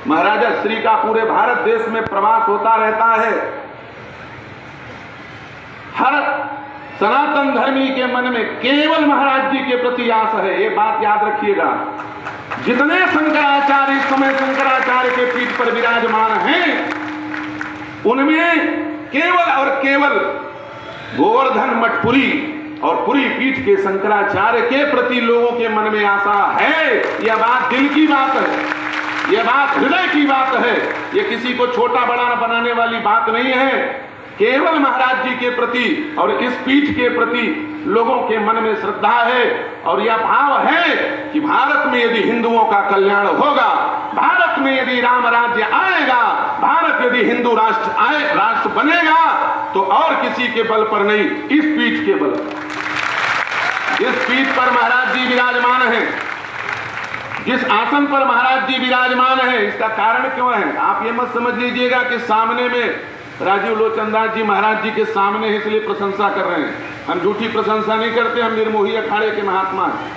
महाराजा श्री का पूरे भारत देश में प्रवास होता रहता है। हर सनातन धर्मी के मन में केवल महाराज जी के प्रति आस है, ये बात याद रखिएगा। जितने शंकराचार्य इस समय शंकराचार्य के पीठ पर विराजमान हैं, उनमें केवल और केवल गोवर्धन मठपुरी और पुरी पीठ के शंकराचार्य के प्रति लोगों के मन में आशा है। यह बात दिल की बात है, यह बात हृदय की बात है, यह किसी को छोटा बड़ा बनाने वाली बात नहीं है। केवल महाराज जी के प्रति और इस पीठ के प्रति लोगों के मन में श्रद्धा है और यह भाव है कि भारत में यदि हिंदुओं का कल्याण होगा, भारत में यदि राम राज्य आएगा, भारत यदि हिंदू राष्ट्र बनेगा, तो और किसी के बल पर नहीं, इस पीठ के बल पर। जिस पीठ पर महाराज जी विराजमान हैं, जिस आसन पर महाराज जी विराजमान हैं, इसका कारण क्यों है? आप ये मत समझ लीजिएगा कि सामने में राजीव लोचनदास जी महाराज जी के सामने इसलिए प्रशंसा कर रहे हैं। हम झूठी प्रशंसा नहीं करते, हम निर्मोही अखाड़े के महात्मा हैं।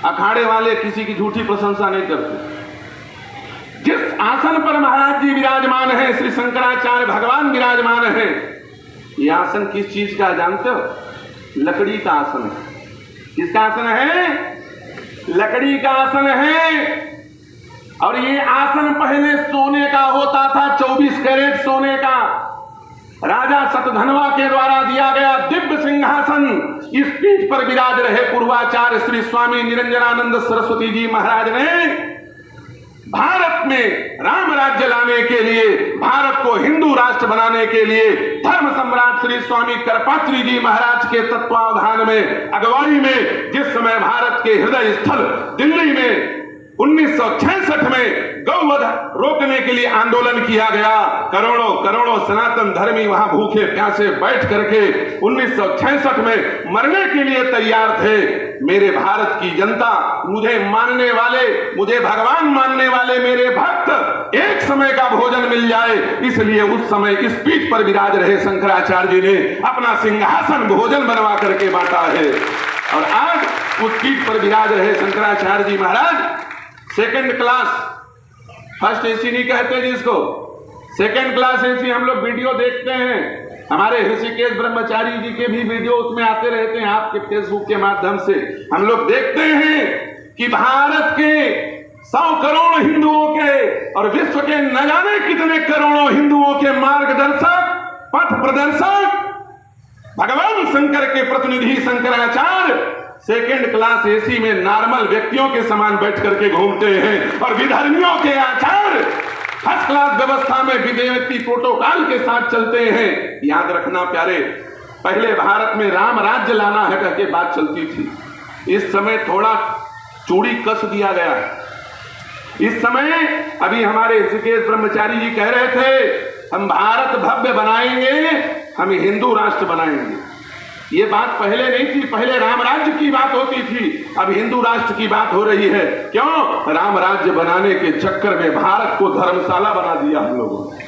अखाड़े वाले किसी की झूठी प्रशंसा नहीं करते। जिस आसन पर महाराज जी विराजमान है, श्री शंकराचार्य भगवान विराजमान है, यह आसन किस चीज का जानते हो? लकड़ी का आसन है। किसका आसन है? लकड़ी का आसन है। और ये आसन पहले सोने का होता था, 24 कैरेट सोने का। राजा सतधनवा के द्वारा दिया गया दिव्य सिंहासन। इस पीठ पर विराज रहे पूर्वाचार्य श्री स्वामी निरंजनानंद सरस्वती जी महाराज ने भारत में राम राज्य लाने के लिए, भारत को हिंदू राष्ट्र बनाने के लिए धर्म सम्राट श्री स्वामी करपात्री जी महाराज के तत्वावधान में, अगुवाई में, जिस समय भारत के हृदय स्थल दिल्ली में 1966 में गौवध रोकने के लिए आंदोलन किया गया, करोड़ों करोड़ों सनातन धर्मी वहां भूखे प्यासे बैठ करके 1966 में मरने के लिए तैयार थे। मेरे भारत की जनता, मुझे मानने वाले, मुझे भगवान मानने वाले मेरे भक्त, एक समय का भोजन मिल जाए, इसलिए उस समय इस पीठ पर विराज रहे शंकराचार्य जी ने अपना सिंहासन भोजन बनवा करके बांटा है। और आज उस पीठ पर विराज रहे शंकराचार्य जी महाराज सेकंड क्लास, फर्स्ट एसी नहीं कहते जिसको, सेकंड क्लास एसी हम लोग वीडियो देखते हैं। हमारे ऋषिकेश ब्रह्मचारी जी के भी वीडियो उसमें आते रहते हैं, आपके फेसबुक के माध्यम से हम लोग देखते हैं कि भारत के 100 करोड़ हिंदुओं के और विश्व के न जाने कितने करोड़ों हिंदुओं के मार्गदर्शक, पथ प्रदर्शक भगवान शंकर के प्रतिनिधि शंकराचार्य सेकंड क्लास एसी में नॉर्मल व्यक्तियों के समान बैठ करके घूमते हैं और विधर्मियों के आचार्य फर्स्ट क्लास व्यवस्था में विदेशी प्रोटोकॉल के साथ चलते हैं। याद रखना प्यारे, पहले भारत में राम राज्य लाना है करके बात चलती थी। इस समय थोड़ा चूड़ी कस दिया गया है। इस समय अभी हमारे ऋषिकेश ब्रह्मचारी जी कह रहे थे हम भारत भव्य बनाएंगे, हम हिंदू राष्ट्र बनाएंगे। ये बात पहले नहीं थी, पहले राम राज्य की बात होती थी, अब हिंदू राष्ट्र की बात हो रही है। क्यों? राम राज्य बनाने के चक्कर में भारत को धर्मशाला बना दिया हम लोगों ने।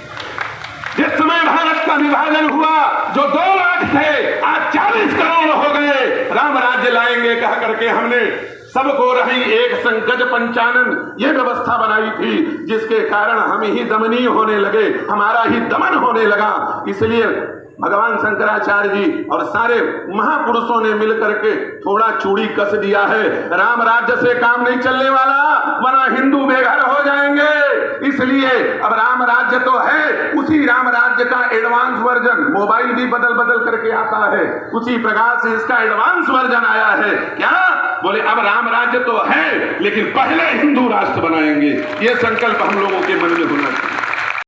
जिस समय भारत का विभाजन हुआ, जो 2 लाख थे आज 40 करोड़ हो गए। राम राज्य लाएंगे कह करके हमने सबको रही एक संकज पंचानन ये व्यवस्था बनाई थी, जिसके कारण हम ही दमनीय होने लगे, हमारा ही दमन होने लगा। इसलिए भगवान शंकराचार्य जी और सारे महापुरुषों ने मिलकर के थोड़ा चूड़ी कस दिया है। राम राज्य से काम नहीं चलने वाला, वरना हिंदू बेघर हो जाएंगे। इसलिए अब राम राज्य तो है, उसी राम राज्य का एडवांस वर्जन, मोबाइल भी बदल बदल करके आता है, उसी प्रकार से इसका एडवांस वर्जन आया है। क्या बोले? अब राम राज्य तो है, लेकिन पहले हिंदू राष्ट्र बनाएंगे। ये संकल्प हम लोगों के मन में होना चाहिए।